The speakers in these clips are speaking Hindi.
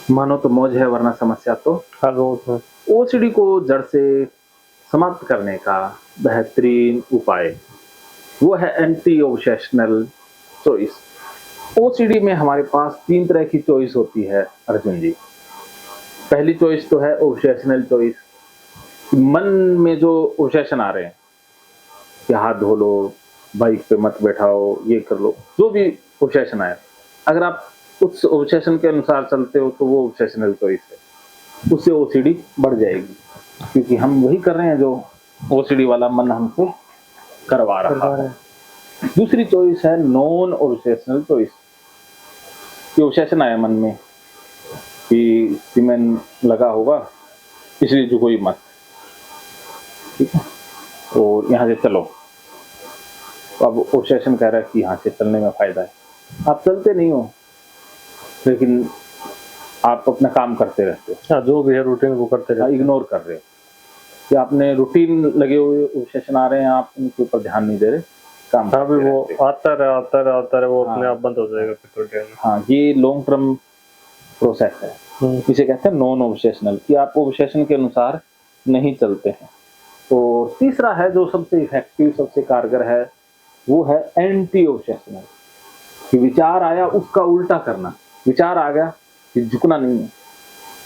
मानो तो मौज है वरना समस्या तो हर रोज है। ओसीडी को जड़ से समाप्त करने का बेहतरीन उपाय वो है एंटी ऑब्सेशनल चॉइस। ओसीडी में हमारे पास 3 तरह की चॉइस होती है अर्जुन जी। पहली चॉइस तो है ऑब्सेशनल चॉइस। मन में जो ऑब्सेशन आ रहे हैं कि हाथ धो लो, बाइक पे मत बैठाओ, ये कर लो, जो भी ऑब्सेशन आए, अगर आप उस ऑब्सेशन के अनुसार चलते हो तो वो ऑब्सेशनल चॉइस है। उससे ओसीडी बढ़ जाएगी क्योंकि हम वही कर रहे हैं जो ओसीडी वाला मन हमसे करवा रहा है। दूसरी चॉइस है नॉन ऑब्सेशनल चॉइस। कि ऑब्सेशन आया मन में कि सीमेंट लगा होगा इसलिए झुको ही मत, ठीक है, और यहाँ से चलो। तो अब ऑब्सेशन कह रहा है कि यहाँ से चलने में फायदा है, आप चलते नहीं हो लेकिन आप अपना काम करते रहते हो। हाँ, जो भी है रूटीन वो करते रहते हो, इग्नोर कर रहे हो कि आपने रूटीन लगे हुए ऑब्सेशन आ रहे हैं, आप उनके ऊपर ध्यान नहीं दे रहे, काम हाँ भी करते वो रहते हो। आता रहे वो अपने हाँ। आप बंद हो जाएगा फिर थोड़ी देर में। हाँ, ये लॉन्ग टर्म प्रोसेस है। इसे कहते हैं नॉन ऑब्सेशनल, कि आप ऑब्सेशन के अनुसार नहीं चलते हैं। तो तीसरा है जो सबसे इफेक्टिव, सबसे कारगर है, वो है एंटी ऑब्सेशनल। कि विचार आया उसका उल्टा करना। विचार आ गया कि झुकना नहीं है,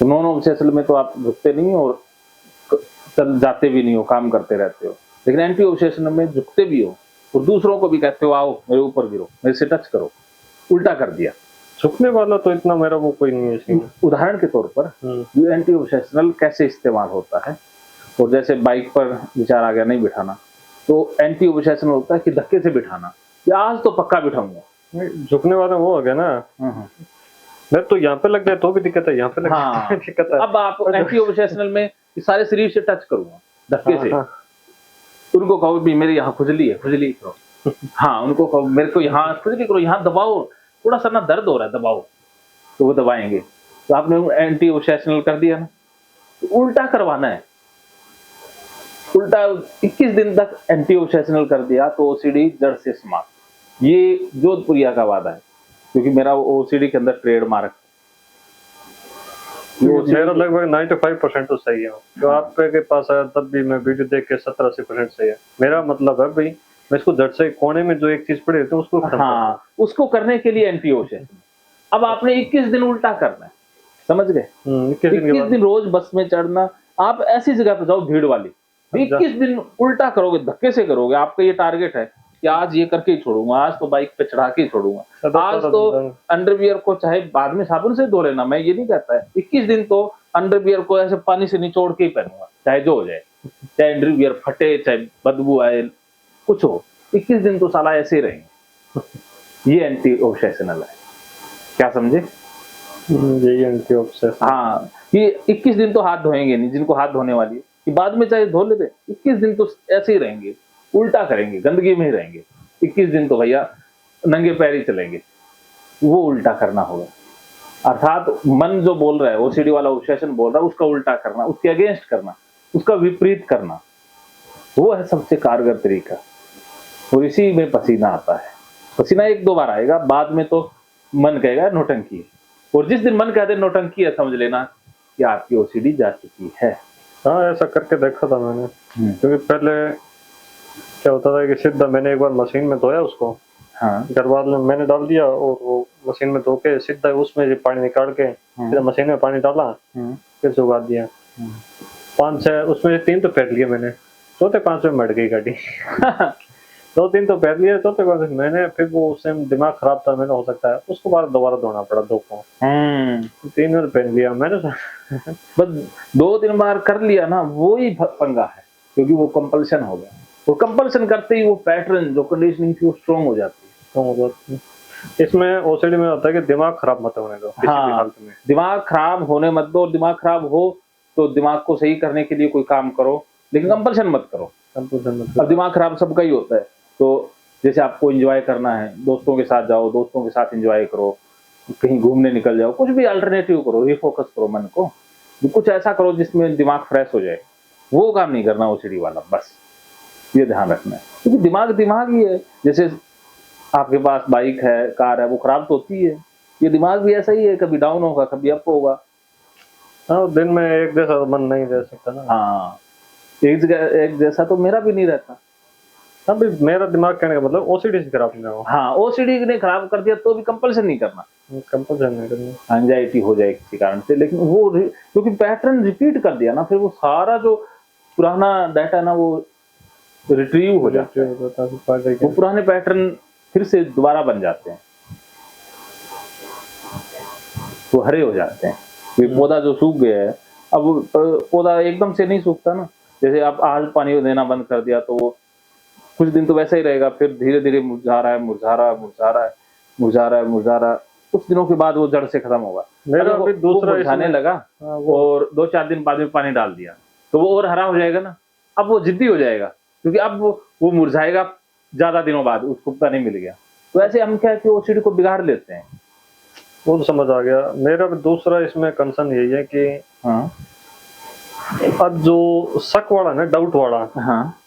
तो नॉन ऑब्सेशनल में तो आप झुकते नहीं हो और चल जाते भी नहीं हो, काम करते रहते हो। लेकिन एंटी ऑब्सेशनल में झुकते भी हो और दूसरों को भी कहते हो आओ मेरे ऊपर गिरो, मेरे से टच करो। उल्टा कर दिया। झुकने वाला तो इतना मेरा वो कोई नहीं है इसमें। उदाहरण के तौर पर ये एंटी ऑब्सेशनल कैसे इस्तेमाल होता है, और जैसे बाइक पर विचार आ गया नहीं बिठाना, तो एंटी ऑब्सेशनल होता है कि धक्के से बिठाना, या आज तो पक्का बिठाऊंगा। झुकने वाला वो हो गया ना, मैं तो यहाँ पे लग जाए तो भी दिक्कत है, यहाँ पे लग हाँ। दिक्कत है। अब आप एंटी ऑब्सेशनल में सारे शरीर से टच करूंगा धक्के से। उनको कहो भी मेरे यहाँ खुजली है, खुजली करो। हाँ, उनको कहो मेरे को यहाँ खुजली करो, यहाँ दबाओ, थोड़ा सा ना दर्द हो रहा है, दबाओ, तो वो दबाएंगे। तो आपने एंटी ऑब्सेशनल कर दिया ना, तो उल्टा करवाना है। उल्टा 21 दिन तक एंटी ऑब्सेशनल कर दिया तो ओसीडी जड़ से समाप्त। ये जोधपुरिया का वादा है, क्योंकि मेरा ओसीडी के अंदर ट्रेडमार्क मेरा लगभग 95% तो सही है। जो आपके पास आया तब भी मैं वीडियो देख के 70-80% सही है। मेरा मतलब है भाई मैं इसको जड़ से कोने में जो एक चीज पड़ी रहती है उसको हाँ, उसको करने के लिए एंटी ऑब्सेशनल। अब आपने 21 दिन उल्टा करना है, समझ गए? 21 दिन रोज बस में चढ़ना। आप ऐसी जगह पे जाओ भीड़ वाली, 21 दिन उल्टा करोगे, धक्के से करोगे। आपका ये टारगेट है कि आज ये करके ही छोड़ूंगा, आज तो बाइक पे चढ़ा के ही छोड़ूंगा, आज तो अंडरवियर को चाहे बाद में साबुन से धो लेना, मैं ये नहीं कहता है। 21 दिन तो अंडरवियर को ऐसे पानी से निचोड़ के ही पहनूंगा, चाहे जो हो जाए, चाहे अंडरवियर फटे, चाहे बदबू आए, कुछ हो, 21 दिन तो साला ऐसे ही रहेंगे। ये एंटी ऑब्सेशनल है, क्या समझे? यही एंटी ऑब्सेशन। हाँ, ये 21 दिन तो हाथ धोएंगे नहीं, जिनको हाथ धोने वाली है कि बाद में चाहे धो लेते, 21 दिन तो ऐसे ही रहेंगे, उल्टा करेंगे, गंदगी में ही रहेंगे। 21 दिन तो भैया नंगे पैर ही चलेंगे। वो उल्टा करना होगा, अर्थात मन जो बोल रहा है, ओसीडी वाला ऑब्सेशन बोल रहा है, उसका उल्टा करना, उसके अगेंस्ट करना, उसका विपरीत करना, वो है सबसे कारगर तरीका। और इसी में पसीना आता है। पसीना 1-2 बार आएगा, बाद में तो मन कहेगा नौटंकी है, और जिस दिन मन कहते नौटंकी है, समझ लेना कि आपकी ओसीडी जा चुकी है। हाँ, ऐसा करके देखा था मैंने। क्योंकि पहले क्या होता था कि सीधा मैंने एक बार मशीन में धोया उसको, हाँ, घर वाले मैंने डाल दिया और वो मशीन में धो के सीधा उसमें से पानी निकाल के सीधा मशीन में पानी डाला, फिर सुखा दिया। 5-6 उसमें से 3 तो फेर लिए मैंने, चौथे 5वें मर गई गाड़ी। 2-3 तो फेर लिए, चौथे 5 मैंने, फिर वो उससे दिमाग खराब था, मैंने हो सकता है उसको बाद दोबारा धोना पड़ा 2 को। 3 बार पहन लिया मैंने। बस 2-3 बार कर लिया ना, वो ही पंगा है, क्योंकि वो कंपल्शन हो गया, और कंपल्शन करते ही वो पैटर्न जो कंडीशनिंग थी वो स्ट्रॉन्ग हो जाती है। इसमें ओसीडी में होता है कि दिमाग खराब मत होने दो किसी भी हालत में। दिमाग खराब होने मत दो, और दिमाग खराब हो तो दिमाग को सही करने के लिए कोई काम करो, लेकिन कंपल्शन मत करो। अब दिमाग खराब सबका ही होता है, तो जैसे आपको एंजॉय करना है, दोस्तों के साथ जाओ, दोस्तों के साथ एंजॉय करो, कहीं घूमने निकल जाओ, कुछ भी अल्टरनेटिव करो, रिफोकस करो मन को, कुछ ऐसा करो जिसमें दिमाग फ्रेश हो जाए। वो काम नहीं करना ओसीडी वाला, बस ये ध्यान रखना है, क्योंकि दिमाग ही है। जैसे आपके पास बाइक है, कार है, वो खराब तो होती है, ये दिमाग भी ऐसा ही है, कभी डाउन होगा, कभी अप होगा, हाँ, दिन में एक जैसा तो मन नहीं रह सकता ना। हाँ, एक जैसा तो मेरा भी नहीं रहता। अभी मेरा दिमाग कहने का मतलब ओसीडी से खराब ना हो। हाँ, ओसीडी ने खराब कर दिया तो भी कंपल्सन नहीं करना, कंपल्सन नहीं करना। एंजाइटी हो जाए किसी कारण से, लेकिन वो क्योंकि पैटर्न रिपीट कर दिया ना, फिर वो सारा जो पुराना डाटा ना वो रिट्रीव हो जाता है, वो पुराने पैटर्न फिर से दोबारा बन जाते हैं, तो हरे हो जाते हैं। ये पौधा जो सूख गया है, अब पौधा एकदम से नहीं सूखता ना, जैसे आप आज पानी देना बंद कर दिया तो वो कुछ दिन तो वैसा ही रहेगा, फिर धीरे धीरे मुरझा रहा है, मुरझा रहा है, मुरझा रहा है, मुरझा रहा है, मुरझा रहा है, कुछ दिनों के बाद वो जड़ से खत्म होगा। मेरा वो भी दूसरा मुरझाने लगा और 2-4 दिन बाद में पानी डाल दिया तो वो और हरा हो जाएगा ना, अब वो जिद्दी हो जाएगा, क्योंकि अब वो मुरझाएगा ज्यादा दिनों बाद, उसको पता नहीं मिल गया। तो ऐसे हम क्या कि ओसीडी को बिगाड़ लेते हैं। वो तो समझ आ गया। मेरा भी दूसरा इसमें कंसर्न यही है कि हाँ अब जो शक वाला ना, डाउट वाला, हाँ,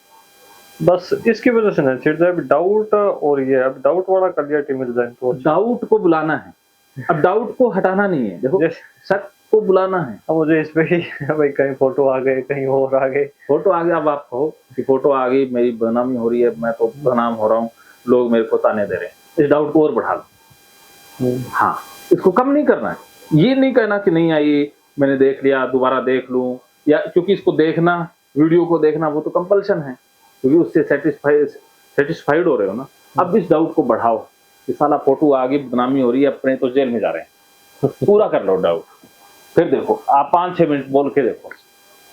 बस इसकी वजह से ना छिड़ जाए डाउट, और ये अब डाउट वाला क्लियरिटी मिल जाए तो डाउट को बुलाना है, अब डाउट को हटाना नहीं है। देखो, शक को बुलाना है। अब मुझे इस पे ही भाई कहीं फोटो आ गए, कहीं और आ गए, फोटो आ गया, अब आप कहो कि फोटो आ गई, मेरी बदनामी हो रही है, मैं तो बदनाम हो रहा हूँ, लोग मेरे को ताने दे रहे हैं, इस डाउट को और बढ़ा लो। हाँ, इसको कम नहीं करना है, ये नहीं कहना कि नहीं आई, मैंने देख लिया, दोबारा देख लूं, या क्योंकि इसको देखना, वीडियो को देखना वो तो कंपल्शन है, क्योंकि उससे सेटिस्फाइड हो रहे हो ना। अब इस डाउट को बढ़ाओ कि साला फोटो आ गई, बदनामी हो रही है, अपने तो जेल में जा रहे हैं, पूरा कर लो डाउट। फिर देखो, आप 5-6 मिनट बोल के देखो,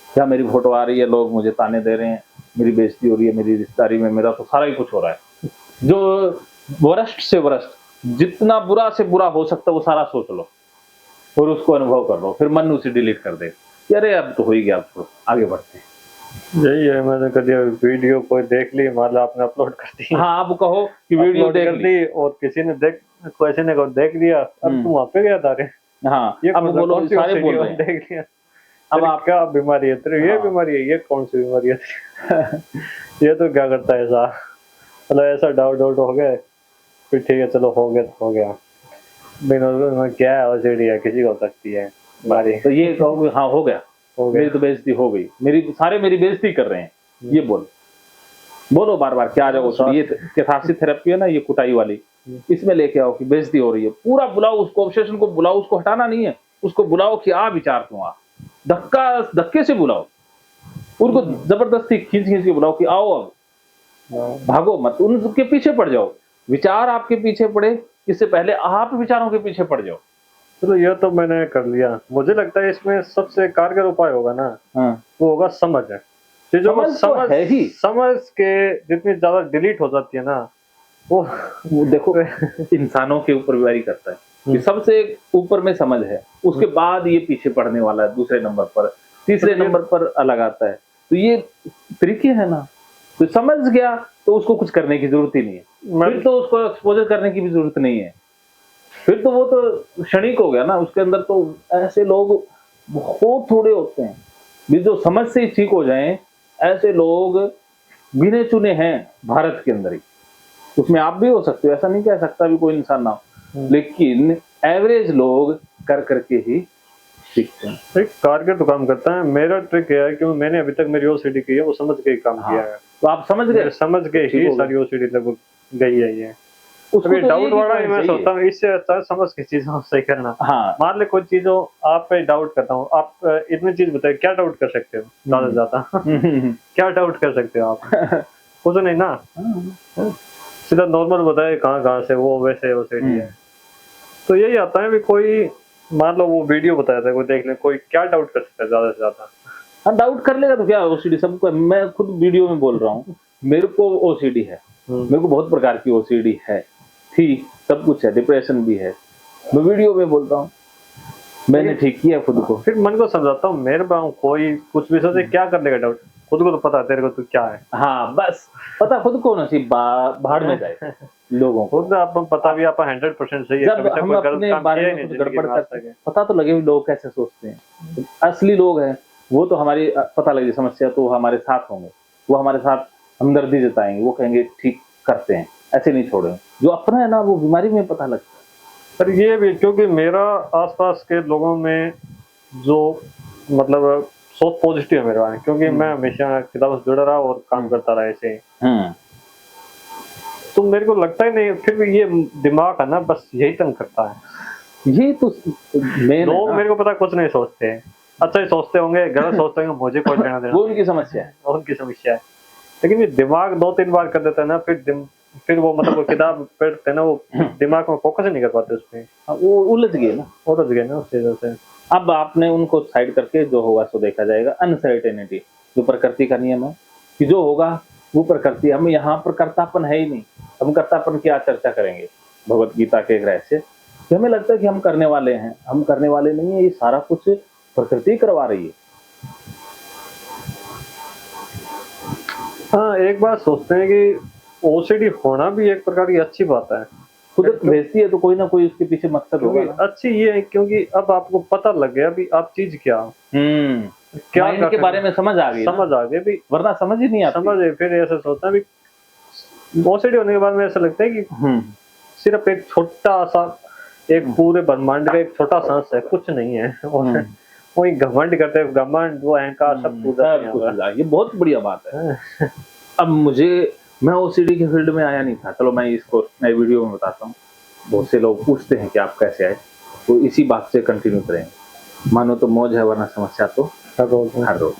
क्या मेरी फोटो आ रही है, लोग मुझे ताने दे रहे हैं, मेरी बेइज्जती हो रही है, मेरी रिश्तेदारी में मेरा तो सारा ही कुछ हो रहा है, जो वरिष्ठ से वरिष्ठ जितना बुरा से बुरा हो सकता है वो सारा सोच लो और उसको अनुभव कर लो, फिर मन उसे डिलीट कर दे कि अरे अब तो हो ही गया, अब तो आगे बढ़ते हैं। यही है। मैंने कभी वीडियो कोई देख ली, मान लो आपने अपलोड कर दी, हाँ, आप कहो कि वीडियो अपलोड देख कर ली, दी और किसी ने देख लिया, अब तुम वहां पे गया था रे, हाँ, ये अब बोलो, कौन सी सारे बोल रहे हैं, देख लिया, अब तेरे आप क्या बीमारी है, तेरे ये हाँ। बीमारी है, ये कौन सी बीमारी है तेरी? ये तो क्या करता है ऐसा, मतलब ऐसा डाउट हो गए, फिर ठीक है चलो हो गया तो हो गया, बिना क्या है ओसीडी है, किसी को हो सकती है बीमारी, तो ये कहो हाँ हो गया, मेरी तो बेइज्जती हो गई, सारे मेरी बेइज्जती कर रहे हैं, ये बोलो बार बार, क्या जाओ, ये कैथार्सिस थेरेपी है ना, ये कुटाई वाली, इसमें लेके आओ कि बेइज्जती हो रही है, पूरा बुलाओ उसको, ऑब्सेशन को बुलाओ, उसको हटाना नहीं है, उसको बुलाओ कि आ विचार तू आ, धक्के से बुलाओ, उनको जबरदस्ती खींच के बुलाओ कि आओ, अब भागो मत, उनके पीछे पड़ जाओ, विचार आपके पीछे पड़े इससे पहले आप विचारों के पीछे पड़ जाओ। चलो ये तो मैंने कर लिया। मुझे लगता है इसमें सबसे कारगर उपाय होगा ना, वो होगा समझ है, चीजों को समझ है ही, समझ के जितनी ज्यादा डिलीट हो जाती है ना, वो देखो इंसानों के ऊपर वेरी करता है कि सबसे ऊपर में समझ है, उसके बाद ये पीछे पड़ने वाला है, दूसरे नंबर पर, तीसरे नंबर पर अलग आता है, तो ये तरीके है ना, तो समझ गया तो उसको कुछ करने की जरूरत ही नहीं है, फिर तो उसको एक्सपोजर करने की भी जरूरत नहीं है, फिर तो वो तो क्षणिक हो गया ना, उसके अंदर तो ऐसे लोग बहुत थोड़े होते हैं भी जो समझ से ही ठीक हो जाएं, ऐसे लोग गिने चुने हैं भारत के अंदर ही, उसमें आप भी हो सकते हो, ऐसा नहीं कह सकता भी कोई इंसान ना हो, लेकिन एवरेज लोग कर करके ही सीखते हैं। एक कारगर तो काम करता है। मेरा ट्रिक है कि मैंने अभी तक मेरी ओसीडी की है वो समझ के ही काम किया है, तो आप समझ गए, समझ के ही सारी ओसीडी लगभग गई है ये। उसको तो डाउट वाला ही मैं सोचता हूँ, इससे अच्छा समझ के चीजों सही करना। हाँ, मान ले कोई चीजों आप पे डाउट करता हूँ, आप इतनी चीज बताइए, क्या डाउट कर सकते हो ज्यादा से ज्यादा क्या डाउट कर सकते हो आप? कुछ नहीं ना, सीधा नॉर्मल बताए कहाँ से वो वैसे ओसीडी है। तो यही आता है भी कोई मान लो वो वीडियो बताया था, कोई देख ले, कोई क्या डाउट कर सकता है ज्यादा से ज्यादा? हाँ, डाउट कर लेगा तो क्या, ओसीडी सबको, मैं खुद वीडियो में बोल रहा हूँ, मेरे को ओसीडी है, मेरे को बहुत प्रकार की ओसीडी है, ठीक सब कुछ है, डिप्रेशन भी है, मैं वीडियो में बोलता हूँ, मैंने ठीक किया खुद को, फिर मन को समझाता हूँ, मेरे पास कोई कुछ भी सोचे क्या कर लेगा डाउट, खुद को तो पता है तेरे को तू क्या है। हाँ बस पता खुद को ना, सिर्फ भाड़ में जाए लोगों को, खुद आप पता भी आप 100% सही है, जब हम अपने बारे में कुछ गड़बड़ करते हैं पता तो लगे लोग कैसे सोचते हैं, असली लोग हैं वो तो हमारी पता लगी समस्या तो हमारे साथ होंगे, वो हमारे साथ हमदर्दी जताएंगे, वो कहेंगे ठीक करते हैं, ऐसे नहीं छोड़ेंगे, जो अपना है ना वो बीमारी में पता लगता है। पर ये भी क्योंकि मेरा आसपास के लोगों में जो मतलब सोच पॉजिटिव है मेरे बारे में, क्योंकि मैं हमेशा किताबों से जुड़ा रहा और काम करता रहा ऐसे। तो मेरे को लगता ही नहीं, फिर भी ये दिमाग है ना बस यही तंग करता है। ये तो मेन लोग मेरे को पता कुछ नहीं सोचते हैं, अच्छा ही सोचते होंगे, गलत सोचते होंगे, मुझे कोई लेना देना वो उनकी समस्या है। और उनकी समस्या है। लेकिन ये दिमाग 2-3 बार कर देता है ना, फिर वो मतलब वो किताब पढ़ते हैं ना, वो दिमाग में फोकस ही नहीं कर पाते उसपे। वो उलझ गए ना, उलझ गए ना उस चीज़ों से। अब आपने उनको साइड करके जो होगा सो देखा जाएगा। अनसर्टेनिटी जो प्रकृति का नियम है कि जो होगा वो प्रकृति, हम यहाँ पर कर्तापन है ही नहीं। हम कर्तापन की आज चर्चा करेंगे भगवत गीता के एक रहस्य कि हमें लगता है कि हम करने वाले हैं, हम करने वाले नहीं है, ये सारा कुछ प्रकृति करवा रही है। हाँ, एक बात सोचते हैं कि ओसीडी होना भी एक प्रकार की अच्छी बात है। कुदरत भेजती है तो कोई ना कोई उसके पीछे मकसद होगा ना। अच्छी ये है क्योंकि अब आपको पता लग गया भी आप चीज क्या क्या के बारे में समझ आ गई, समझ आ गई भी, वरना समझ ही नहीं आती। समझ फिर ऐसा सोचना भी ओसीडी होने के बाद में ऐसा लगता है कि सिर्फ एक छोटा सा, एक पूरे ब्रह्मांड का एक छोटा सा है, कुछ नहीं है। और वही घमंड करते हैं, घमंड वो अहंकार सब पूरा, ये बहुत बढ़िया बात है। अब मैं ओसीडी के फील्ड में आया नहीं था, चलो मैं इसको नए वीडियो में बताता हूँ। बहुत से लोग पूछते हैं कि आप कैसे आए, तो इसी बात से कंटिन्यू करेंगे। मानो तो मौज है, वरना समस्या तो हर रोज।